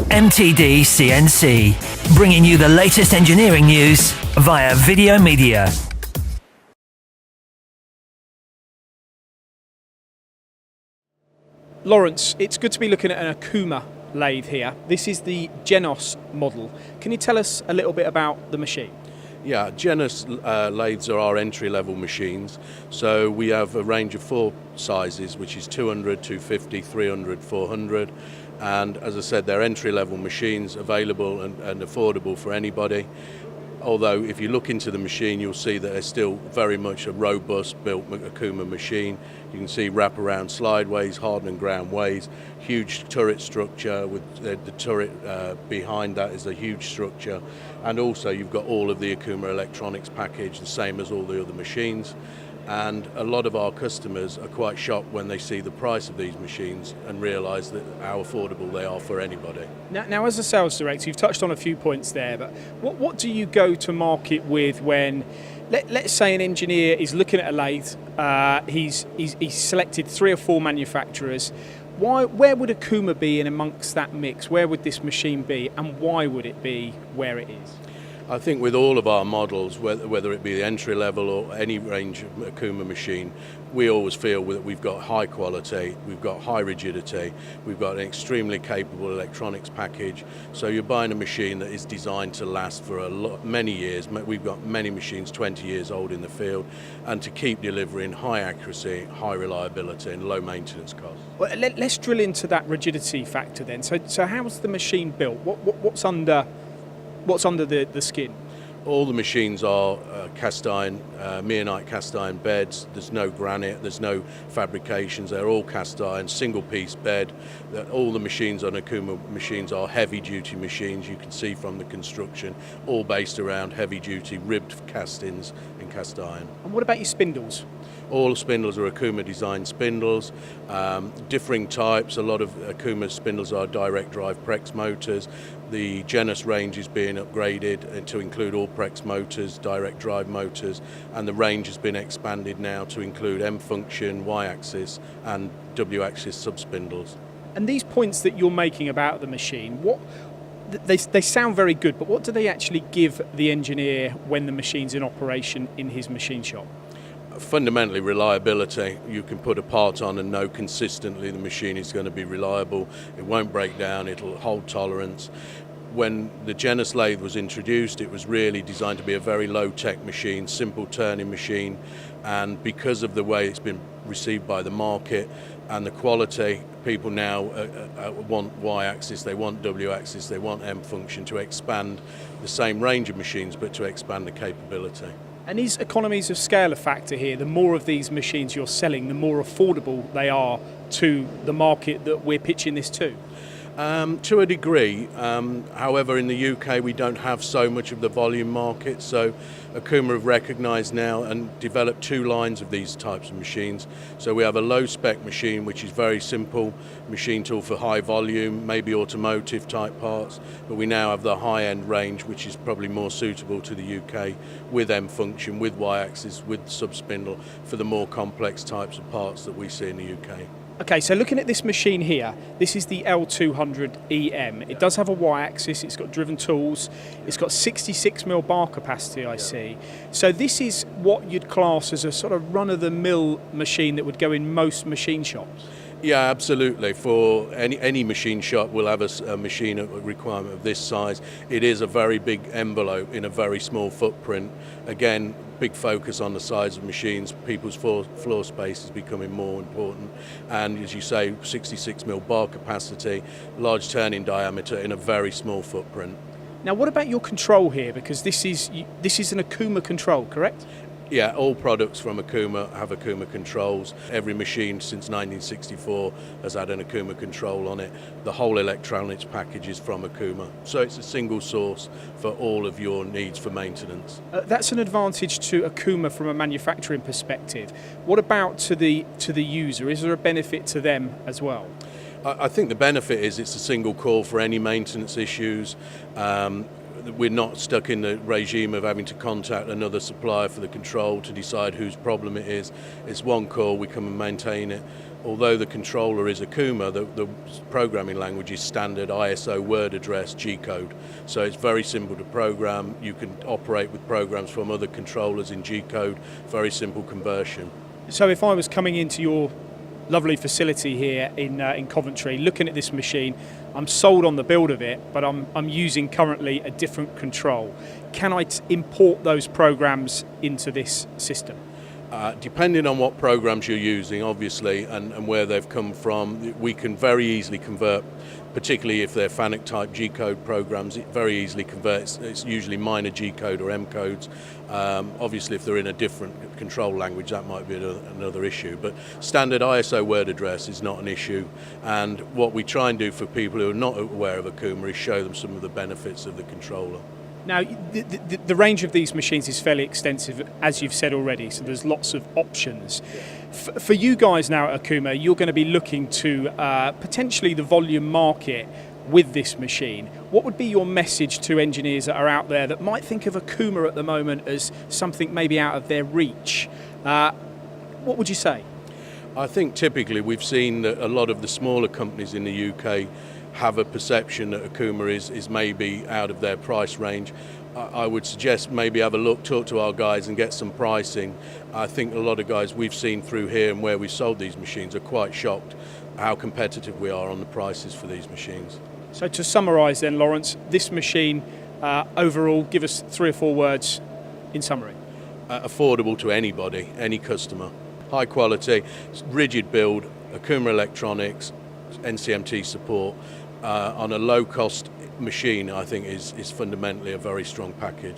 MTD CNC, bringing you the latest engineering news via video media. Lawrence, it's good to be looking at an Okuma lathe here. This is the Genos model. Can you tell us a little bit about the machine? Yeah, Genos lathes are our entry-level machines. So we have a range of 4 sizes, which is 200, 250, 300, 400. And as I said, they're entry-level machines, available and affordable for anybody. Although if you look into the machine, you'll see that it's still very much a robust built Okuma machine. You can see wraparound slideways, hardened and ground ways, huge turret structure with the turret behind that is a huge structure. And also you've got all of the Okuma electronics package, the same as all the other machines. And a lot of our customers are quite shocked when they see the price of these machines and realise that how affordable they are for anybody. Now, as a sales director, you've touched on a few points there, but what do you go to market with when, let's say an engineer is looking at a lathe, he's selected 3 or 4 manufacturers. Where would Okuma be in amongst that mix? Where would this machine be, and why would it be where it is? I think with all of our models, whether it be the entry level or any range of Okuma machine, we always feel that we've got high quality, we've got high rigidity, we've got an extremely capable electronics package. So you're buying a machine that is designed to last for many years. We've got many machines 20 years old in the field, and to keep delivering high accuracy, high reliability and low maintenance costs. Well, let's drill into that rigidity factor then. So how's the machine built? What's under the skin? All the machines are cast iron, meionite cast iron beds. There's no granite, there's no fabrications. They're all cast iron, single piece bed. All the machines on Okuma machines are heavy duty machines. You can see from the construction, all based around heavy duty ribbed castings in cast iron. And what about your spindles? All spindles are Okuma designed spindles, differing types. A lot of Okuma spindles are direct drive Prex motors. The Genos range is being upgraded to include all Prex motors, direct drive motors, and the range has been expanded now to include M function, Y axis and W axis sub spindles. And these points that you're making about the machine, they sound very good, but what do they actually give the engineer when the machine's in operation in his machine shop? Fundamentally, reliability. You can put a part on and know consistently the machine is going to be reliable. It won't break down, it'll hold tolerance. When the Genos lathe was introduced, it was really designed to be a very low-tech machine, simple turning machine, and because of the way it's been received by the market and the quality, people now want Y-axis, they want W-axis, they want M function to expand the same range of machines but to expand the capability. And is economies of scale a factor here? The more of these machines you're selling, the more affordable they are to the market that we're pitching this to? To a degree. However, in the UK we don't have so much of the volume market, so Okuma have recognised now and developed 2 lines of these types of machines. So we have a low spec machine, which is very simple machine tool for high volume, maybe automotive type parts, but we now have the high end range, which is probably more suitable to the UK, with M function, with Y axis, with sub spindle, for the more complex types of parts that we see in the UK. Okay, so looking at this machine here, this is the L200E. It does have a Y-axis, it's got driven tools, it's got 66mm bar capacity, I see. So this is what you'd class as a sort of run-of-the-mill machine that would go in most machine shops? Yeah, absolutely. For any machine shop will have a machine requirement of this size. It is a very big envelope in a very small footprint. Again, big focus on the size of machines. People's floor space is becoming more important. And as you say, 66mm bar capacity, large turning diameter in a very small footprint. Now, what about your control here? Because this is an Okuma control, correct? Yeah, all products from Okuma have Okuma controls. Every machine since 1964 has had an Okuma control on it. The whole electronics package is from Okuma. So it's a single source for all of your needs for maintenance. That's an advantage to Okuma from a manufacturing perspective. What about to the user? Is there a benefit to them as well? I think the benefit is it's a single call for any maintenance issues. We're not stuck in the regime of having to contact another supplier for the control to decide whose problem it is. It's one call, we come and maintain it. although the controller is Okuma, the programming language is standard ISO word address G-code. So it's very simple to program. You can operate with programs from other controllers in G-code, very simple conversion. So if I was coming into your lovely facility here in Coventry, looking at this machine, I'm sold on the build of it, but I'm using currently a different control. Can I import those programs into this system? Depending on what programs you're using, obviously, and where they've come from, we can very easily convert, particularly if they're FANUC type G-code programs, it very easily converts. It's usually minor G-code or M-codes. Obviously, if they're in a different control language, that might be another issue. But standard ISO word address is not an issue. And what we try and do for people who are not aware of Okuma is show them some of the benefits of the controller. Now, the range of these machines is fairly extensive, as you've said already, so there's lots of options. For you guys now at Okuma, you're going to be looking to potentially the volume market with this machine. What would be your message to engineers that are out there that might think of Okuma at the moment as something maybe out of their reach? What would you say? I think typically we've seen that a lot of the smaller companies in the UK have a perception that Okuma is maybe out of their price range. I would suggest maybe have a look, talk to our guys and get some pricing. I think a lot of guys we've seen through here and where we sold these machines are quite shocked how competitive we are on the prices for these machines. So to summarise then, Lawrence, this machine overall, give us 3 or 4 words in summary. Affordable to anybody, any customer. High quality, rigid build, Okuma electronics, NCMT support, on a low cost machine, I think is fundamentally a very strong package.